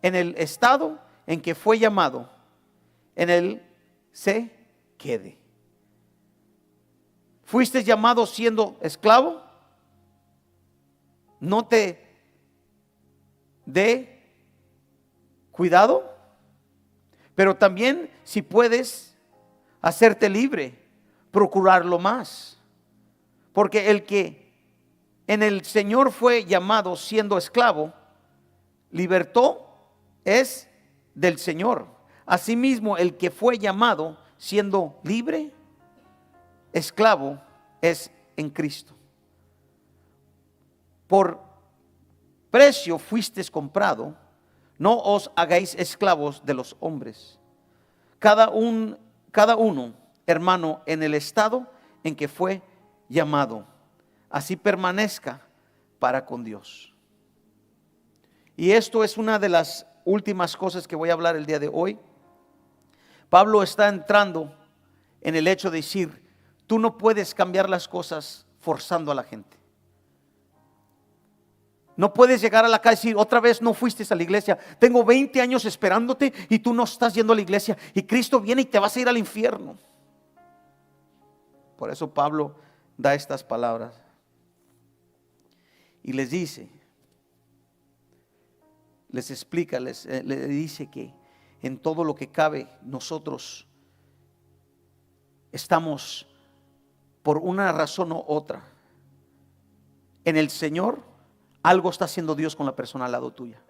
en el estado en que fue llamado, en él se quede. ¿Fuiste llamado siendo esclavo? No te dé cuidado. Pero también, si puedes hacerte libre, procurarlo más. Porque el que en el Señor fue llamado siendo esclavo, libertó es del Señor. Asimismo, el que fue llamado siendo libre, esclavo, es en Cristo. Por precio fuisteis comprado, no os hagáis esclavos de los hombres. Cada uno, hermano, en el estado en que fue llamado, así permanezca para con Dios. Y esto es una de las últimas cosas que voy a hablar el día de hoy. Pablo está entrando en el hecho de decir, tú no puedes cambiar las cosas forzando a la gente. No puedes llegar a la casa y decir, otra vez no fuiste a la iglesia. Tengo 20 años esperándote y tú no estás yendo a la iglesia. Y Cristo viene y te vas a ir al infierno. Por eso Pablo da estas palabras. Y les dice, les explica, les dice que en todo lo que cabe nosotros estamos por una razón u otra en el Señor. Algo está haciendo Dios con la persona al lado tuya.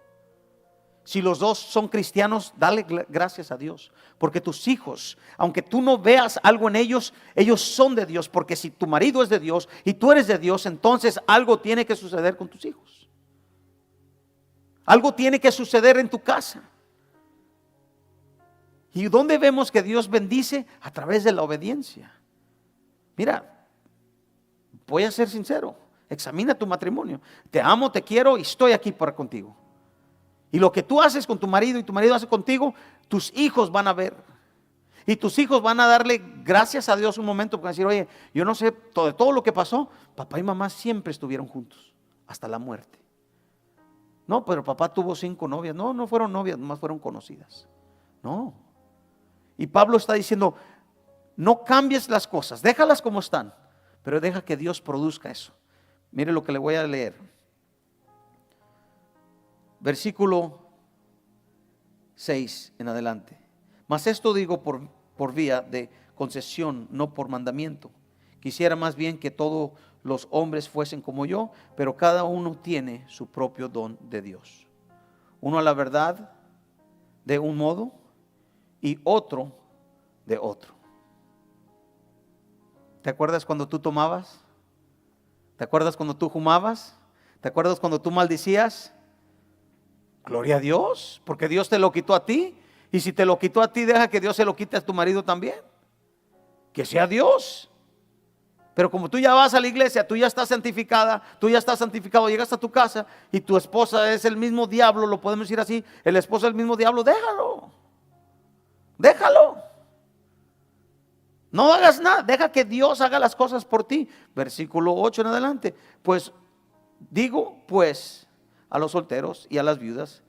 Si los dos son cristianos, dale gracias a Dios. Porque tus hijos, aunque tú no veas algo en ellos, ellos son de Dios. Porque si tu marido es de Dios y tú eres de Dios, entonces algo tiene que suceder con tus hijos. Algo tiene que suceder en tu casa. ¿Y dónde vemos que Dios bendice? A través de la obediencia. Mira, voy a ser sincero. Examina tu matrimonio. Te amo, te quiero y estoy aquí para contigo. Y lo que tú haces con tu marido y tu marido hace contigo, tus hijos van a ver. Y tus hijos van a darle gracias a Dios un momento, porque decir, oye, yo no sé, de todo lo que pasó, papá y mamá siempre estuvieron juntos, hasta la muerte. No, pero papá tuvo 5 novias. No, no fueron novias, nomás fueron conocidas. No. Y Pablo está diciendo, no cambies las cosas, déjalas como están, pero deja que Dios produzca eso. Mire lo que le voy a leer. Versículo 6 en adelante. Mas esto digo por vía de concesión, no por mandamiento. Quisiera más bien que todos los hombres fuesen como yo, pero cada uno tiene su propio don de Dios. Uno a la verdad de un modo y otro de otro. ¿Te acuerdas cuando tú tomabas? ¿Te acuerdas cuando tú fumabas? ¿Te acuerdas cuando tú maldecías? Gloria a Dios, porque Dios te lo quitó a ti. Y si te lo quitó a ti, deja que Dios se lo quite a tu marido también. Que sea Dios. Pero como tú ya vas a la iglesia, tú ya estás santificada, tú ya estás santificado, llegas a tu casa y tu esposa es el mismo diablo, lo podemos decir así, el esposo es el mismo diablo, déjalo. Déjalo. No hagas nada, deja que Dios haga las cosas por ti. Versículo 8 en adelante. Pues digo, pues a los solteros y a las viudas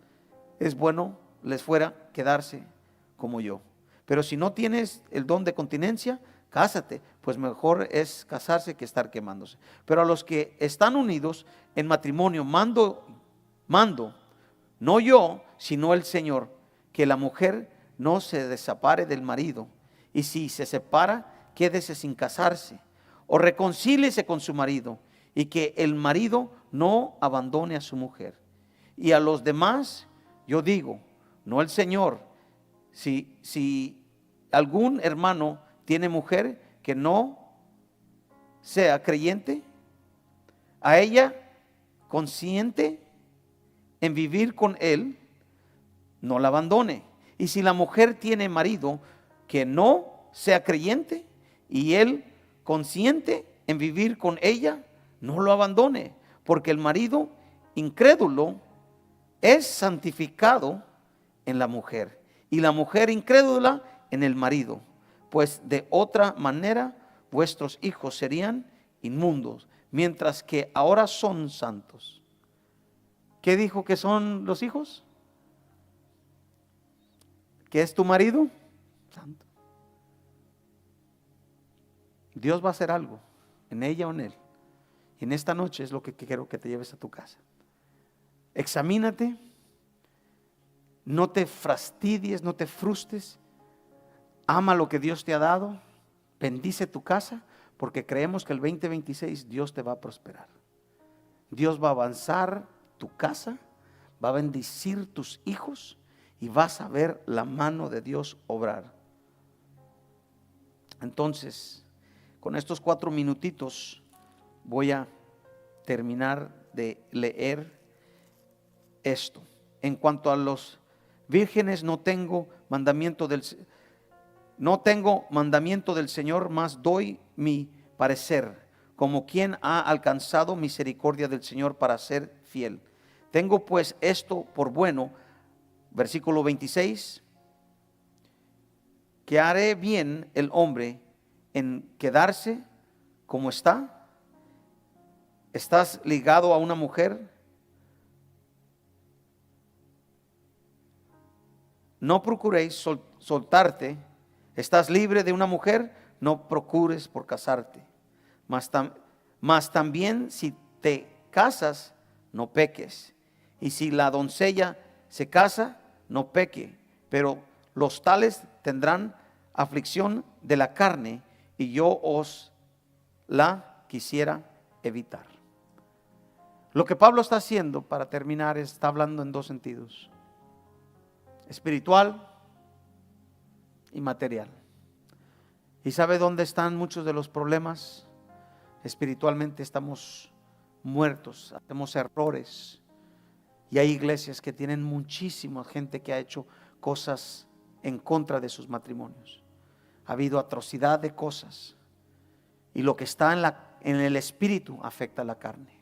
es bueno les fuera quedarse como yo. Pero si no tienes el don de continencia, cásate, pues mejor es casarse que estar quemándose. Pero a los que están unidos en matrimonio mando, no yo, sino el Señor, que la mujer no se desapare del marido. Y si se separa, quédese sin casarse o reconcíliese con su marido, y que el marido no abandone a su mujer. Y a los demás yo digo, no el Señor, si algún hermano tiene mujer que no sea creyente, a ella consciente en vivir con él, no la abandone. Y si la mujer tiene marido que no sea creyente y él consciente en vivir con ella, no lo abandone, porque el marido incrédulo es santificado en la mujer y la mujer incrédula en el marido, pues de otra manera vuestros hijos serían inmundos, mientras que ahora son santos. ¿Qué dijo que son los hijos? ¿Qué es tu marido? Santo. Dios va a hacer algo en ella o en él. Y en esta noche es lo que quiero que te lleves a tu casa. Examínate, no te fastidies, no te frustres. Ama lo que Dios te ha dado, bendice tu casa, porque creemos que el 2026 Dios te va a prosperar. Dios va a avanzar tu casa, va a bendecir tus hijos y vas a ver la mano de Dios obrar. Entonces, con estos 4 minutitos voy a terminar de leer esto. En cuanto a los vírgenes, no tengo mandamiento del Señor, mas doy mi parecer, como quien ha alcanzado misericordia del Señor para ser fiel. Tengo pues esto por bueno, versículo 26, que haré bien el hombre en quedarse como está. ¿Estás ligado a una mujer? No procuréis soltarte. ¿Estás libre de una mujer? No procures por casarte. Mas también si te casas, no peques. Y si la doncella se casa, no peque. Pero los tales tendrán aflicción de la carne, y yo os la quisiera evitar. Lo que Pablo está haciendo, para terminar, está hablando en 2 sentidos: espiritual y material. ¿Y sabe dónde están muchos de los problemas? Espiritualmente estamos muertos, hacemos errores. Y hay iglesias que tienen muchísima gente que ha hecho cosas en contra de sus matrimonios. Ha habido atrocidad de cosas. Y lo que está en el espíritu afecta a la carne.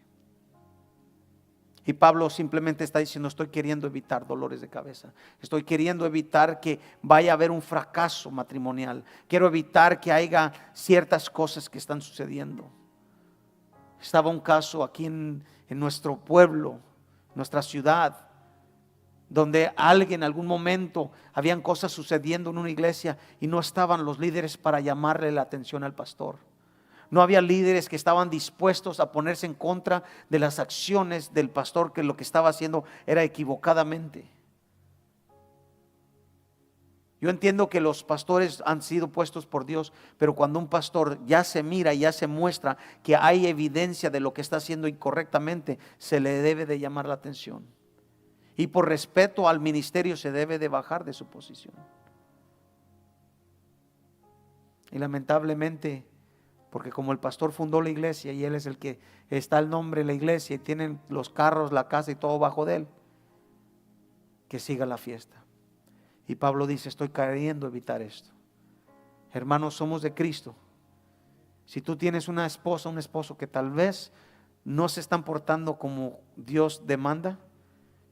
Y Pablo simplemente está diciendo: estoy queriendo evitar dolores de cabeza. Estoy queriendo evitar que vaya a haber un fracaso matrimonial. Quiero evitar que haya ciertas cosas que están sucediendo. Estaba un caso aquí en nuestro pueblo, nuestra ciudad, donde alguien en algún momento habían cosas sucediendo en una iglesia y no estaban los líderes para llamarle la atención al pastor. No había líderes que estaban dispuestos a ponerse en contra de las acciones del pastor, que lo que estaba haciendo era equivocadamente. Yo entiendo que los pastores han sido puestos por Dios, pero cuando un pastor ya se mira y ya se muestra que hay evidencia de lo que está haciendo incorrectamente, se le debe de llamar la atención. Y por respeto al ministerio se debe de bajar de su posición. Y lamentablemente, porque como el pastor fundó la iglesia y él es el que está el nombre de la iglesia y tienen los carros, la casa y todo bajo de él, que siga la fiesta. Y Pablo dice: estoy queriendo evitar esto. Hermanos, somos de Cristo. Si tú tienes una esposa, un esposo que tal vez no se están portando como Dios demanda,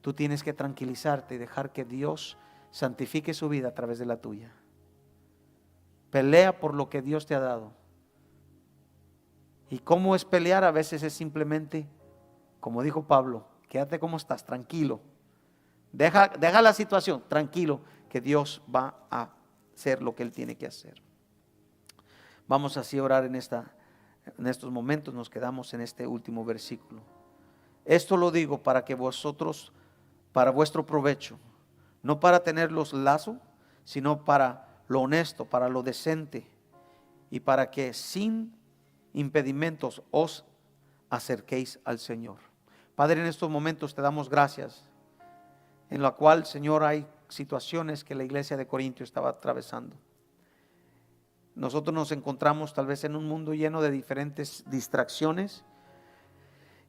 tú tienes que tranquilizarte y dejar que Dios santifique su vida a través de la tuya. Pelea por lo que Dios te ha dado. ¿Y cómo es pelear? A veces es simplemente, como dijo Pablo: quédate como estás, tranquilo. Deja la situación, tranquilo, que Dios va a hacer lo que Él tiene que hacer. Vamos así a orar en estos momentos. Nos quedamos en este último versículo. Esto lo digo para que vosotros, para vuestro provecho, no para tenerlos lazo, sino para lo honesto, para lo decente, y para que sin impedimentos os acerquéis al Señor. Padre, en estos momentos te damos gracias, en la cual, Señor, hay situaciones que la iglesia de Corinto estaba atravesando. Nosotros nos encontramos tal vez en un mundo lleno de diferentes distracciones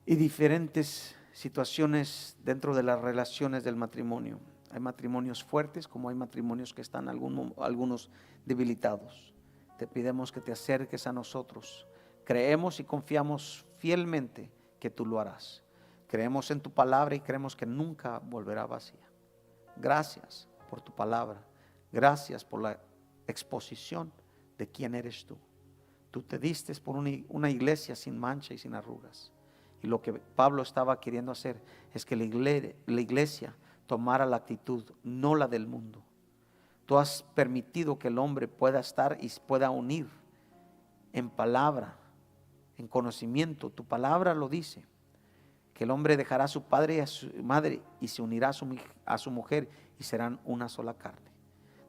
y diferentes situaciones dentro de las relaciones del matrimonio. Hay matrimonios fuertes como hay matrimonios que están algunos debilitados. Te pedimos que te acerques a nosotros. Creemos y confiamos fielmente que tú lo harás. Creemos en tu palabra y creemos que nunca volverá vacía. Gracias por tu palabra. Gracias por la exposición de quién eres tú. Tú te diste por una iglesia sin mancha y sin arrugas. Y lo que Pablo estaba queriendo hacer es que la iglesia tomara la actitud, no la del mundo. Tú has permitido que el hombre pueda estar y pueda unir en palabra, en conocimiento. Tu palabra lo dice, que el hombre dejará a su padre y a su madre y se unirá a su mujer y serán una sola carne.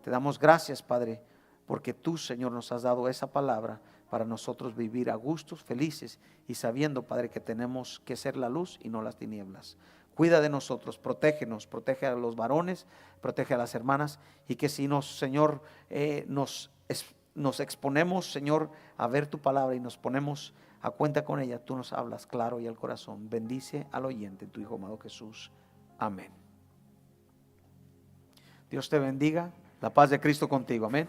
Te damos gracias, Padre, porque tú, Señor, nos has dado esa palabra para nosotros vivir a gustos, felices y sabiendo, Padre, que tenemos que ser la luz y no las tinieblas. Cuida de nosotros, protégenos, protege a los varones, protege a las hermanas, y que si nos, Señor, nos exponemos, Señor, a ver tu palabra y nos ponemos a cuenta con ella, tú nos hablas claro y al corazón. Bendice al oyente, tu Hijo amado Jesús. Amén. Dios te bendiga. La paz de Cristo contigo. Amén.